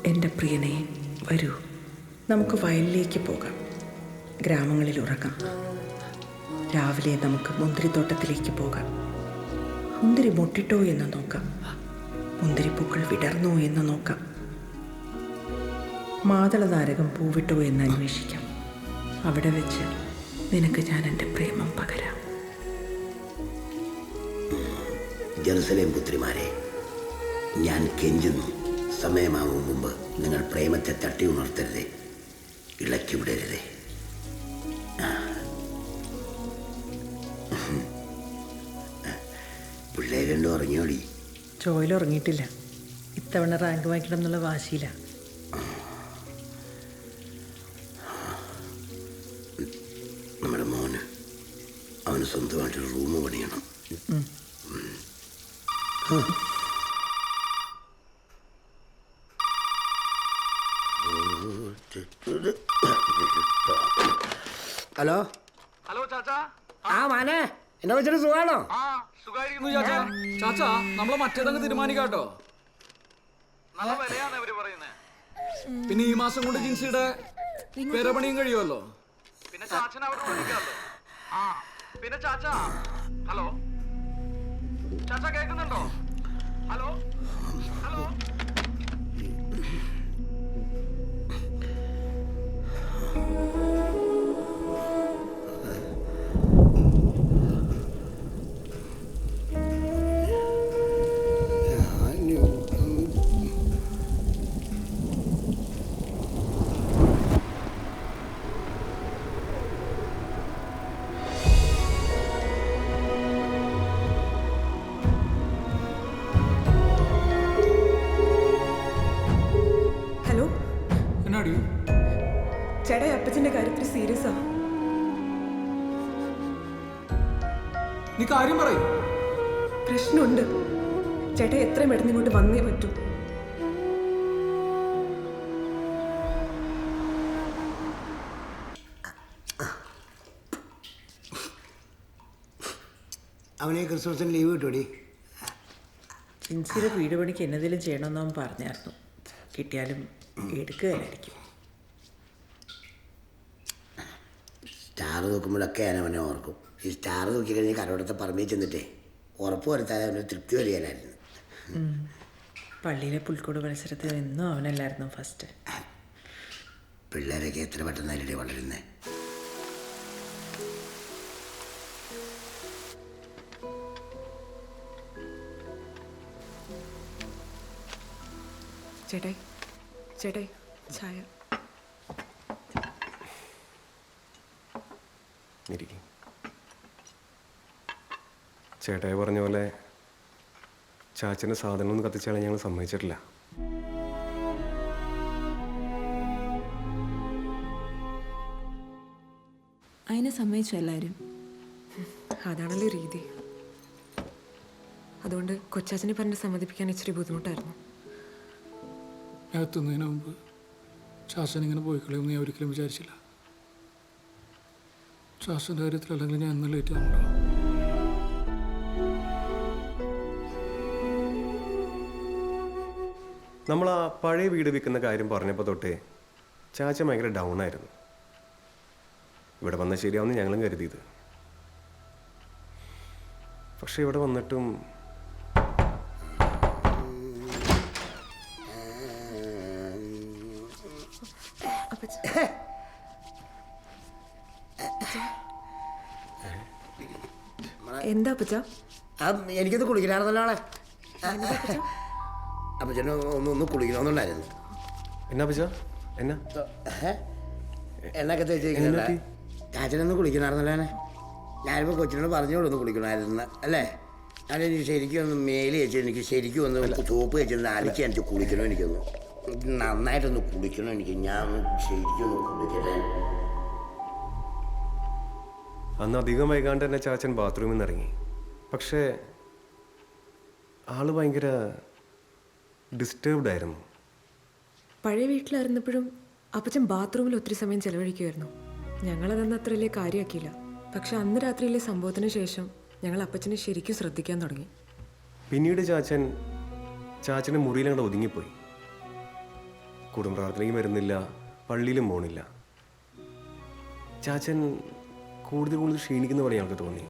എൻ്റെ പ്രിയനെ വരൂ, നമുക്ക് വയലിലേക്ക് പോകാം, ഗ്രാമങ്ങളിൽ ഉറങ്ങാം. രാവിലെ നമുക്ക് മുന്തിരിത്തോട്ടത്തിലേക്ക് പോകാം. മുന്തിരി മുട്ടിട്ടോ എന്ന് നോക്കാം, മുന്തിരിപ്പൂക്കൾ വിടർന്നോ എന്ന് നോക്കാം, മാതളനാരകം പൂവിട്ടോ എന്ന് അന്വേഷിക്കാം. അവിടെ വെച്ച് നിനക്ക് ഞാൻ എൻ്റെ പ്രേമം പകരാം. ജെറുസലേം പുത്രിമാരെ, ഞാൻ കെഞ്ചുന്നു, സമയമാകും മുമ്പ് നിങ്ങൾ പ്രേമത്തെ തട്ടി ഉണർത്തരുതേ, ഇളക്കി വിടരുതേ. പിള്ളേർ രണ്ടും ഉറങ്ങിയോടി? ജോയിൽ ഉറങ്ങിയിട്ടില്ല. ഇത്തവണ റാങ്ക് വാങ്ങിക്കണം എന്നുള്ള വാശിയില്ല. നമ്മുടെ മോന് അവന് സ്വന്തമായിട്ടൊരു റൂം പണിയണം. ഹലോ ഹലോ ചാച്ചാ. ആ മാനേ, എന്നെ വെച്ചിട്ട് സുഖാണോ? ആ സുഖായിരിക്കുന്നു ചാച്ചാ. ചാച്ചാ നമ്മളെ മറ്റേതങ്ങ് തീരുമാനിക്കാട്ടോ. നല്ല വിലയാണ് അവര് പറയുന്നത്. പിന്നെ ഈ മാസം കൊണ്ട് ജിൻസിയുടെ പെരപണിയും കഴിയുമല്ലോ. പിന്നെ ചാച്ചനെ അവിടെ വിളിക്കാമല്ലോ. ആ പിന്നെ ചാച്ചാ, ഹലോ ചാച്ചാ കേൾക്കുന്നുണ്ടോ? Hello hello. ചേട്ടാ, അപ്പച്ചൻ്റെ കാര്യത്തിൽ സീരിയസാ. നീ കാര്യം പറയും. പ്രശ്നമുണ്ട് ചേട്ടാ, എത്രയും പെട്ടെന്ന് ഇങ്ങോട്ട് വന്നേ പറ്റൂ. അവനെ ക്രിസ്മസിന് ലീവ് കിട്ടൂടി? ജിൻസിയുടെ വീട് പണിക്ക് എന്നതെങ്കിലും ചെയ്യണമെന്ന് അവൻ പറഞ്ഞായിരുന്നു. കിട്ടിയാലും എടുക്കുകയായിരിക്കും. സ്റ്റാർ നോക്കുമ്പോഴൊക്കെ ഞാൻ അവനെ ഓർക്കും. ഈ സ്റ്റാർ നോക്കി കഴിഞ്ഞ് കരോടത്തെ പറമ്പിൽ ചെന്നിട്ടേ ഉറപ്പ് വരുത്താതെ അവന് തൃപ്തി വരികയായിരുന്നു. പള്ളിയിലെ പുൽക്കൂട് മത്സരത്തിൽ എന്നും അവനല്ലായിരുന്നു ഫസ്റ്റ്. പിള്ളേരൊക്കെ എത്ര പെട്ടെന്നല്ലേ വളരുന്നേ. ചേട്ടായി ചേട്ടായി ചായ. ചേട്ടായി പറഞ്ഞ പോലെ ചാച്ചൻ്റെ സാധനമൊന്നും കത്തിച്ചാൽ ഞങ്ങൾ സമ്മതിച്ചിട്ടില്ല. അതിനെ സമ്മതിച്ചു എല്ലാവരും. അതാണല്ലോ രീതി. അതുകൊണ്ട് കൊച്ചാച്ചനെ പറഞ്ഞ് സമ്മതിപ്പിക്കാൻ ഇച്ചിരി ബുദ്ധിമുട്ടായിരുന്നു. എത്തുന്നതിന് മുമ്പ് ശാസൻ ഇങ്ങനെ പോയി കളയുമെന്ന് ഞാൻ ഒരിക്കലും വിചാരിച്ചില്ല. ശാസൻ്റെ കാര്യത്തിൽ അല്ലെങ്കിൽ ഞാൻ ഇന്ന് ലേറ്റ് ആണല്ലോ. നമ്മൾ ആ പഴയ വീട് വിൽക്കുന്ന കാര്യം പറഞ്ഞപ്പോൾ തൊട്ടേ ചാച്ച ഭയങ്കര ഡൗൺ ആയിരുന്നു. ഇവിടെ വന്നാൽ ശരിയാവുമെന്ന് ഞങ്ങളും കരുതിയത്. പക്ഷെ ഇവിടെ വന്നിട്ടും എന്താ അപ്പച്ച? എനിക്കത് കുളിക്കണമായിരുന്നല്ലോ ആളെ. അപ്പച്ചന് ഒന്ന് കുളിക്കണമെന്നുണ്ടായിരുന്നു. എന്നാ പച്ച എന്നാ എണ്ണൊക്കെ തേച്ചിരിക്കുന്നുണ്ട്. ചാച്ചനൊന്ന് കുളിക്കണമായിരുന്നല്ലോ. ഞാനിപ്പോൾ കൊച്ചിനോട് പറഞ്ഞോളൂ ഒന്ന് കുളിക്കണമായിരുന്നു അല്ലേ. ഞാനെനിക്ക് ശരിക്കും ഒന്ന് മേല് വെച്ച് എനിക്ക് ശരിക്കും ഒന്ന് സോപ്പ് വെച്ചിരുന്ന് അലക്കി എനിക്ക് കുളിക്കണം. എനിക്കൊന്ന് നന്നായിട്ടൊന്ന് കുളിക്കണം. എനിക്ക് ഞാൻ ശരിക്കും ഒന്ന് കുളിക്കട്ടെ. അന്ന് അധികം വൈകാണ്ട് തന്നെ ചാച്ചൻ ബാത്റൂമിൽ നിന്ന് ഇറങ്ങി. പക്ഷേ ആള് ഭയങ്കര ഡിസ്റ്റർബ്ഡ് ആയിരുന്നു. പഴയ വീട്ടിലായിരുന്നപ്പോഴും അപ്പച്ചൻ ബാത്റൂമിൽ ഒത്തിരി സമയം ചെലവഴിക്കുമായിരുന്നു. ഞങ്ങളതന്ന് അത്ര വലിയ കാര്യമാക്കിയില്ല. പക്ഷെ അന്ന് രാത്രിയിലെ സംഭവത്തിന് ശേഷം ഞങ്ങൾ അപ്പച്ചനെ ശരിക്കും ശ്രദ്ധിക്കാൻ തുടങ്ങി. പിന്നീട് ചാച്ചൻ്റെ മുറിയിലങ്ങോട്ട് ഒതുങ്ങിപ്പോയി. കുടുംബ പ്രാർത്ഥനയ്ക്ക് വരുന്നില്ല, പള്ളിയിലും പോണില്ല. ചാച്ചൻ കൂടുതൽ ക്ഷീണിക്കുന്ന പോലെ ഞങ്ങൾക്ക് തോന്നി.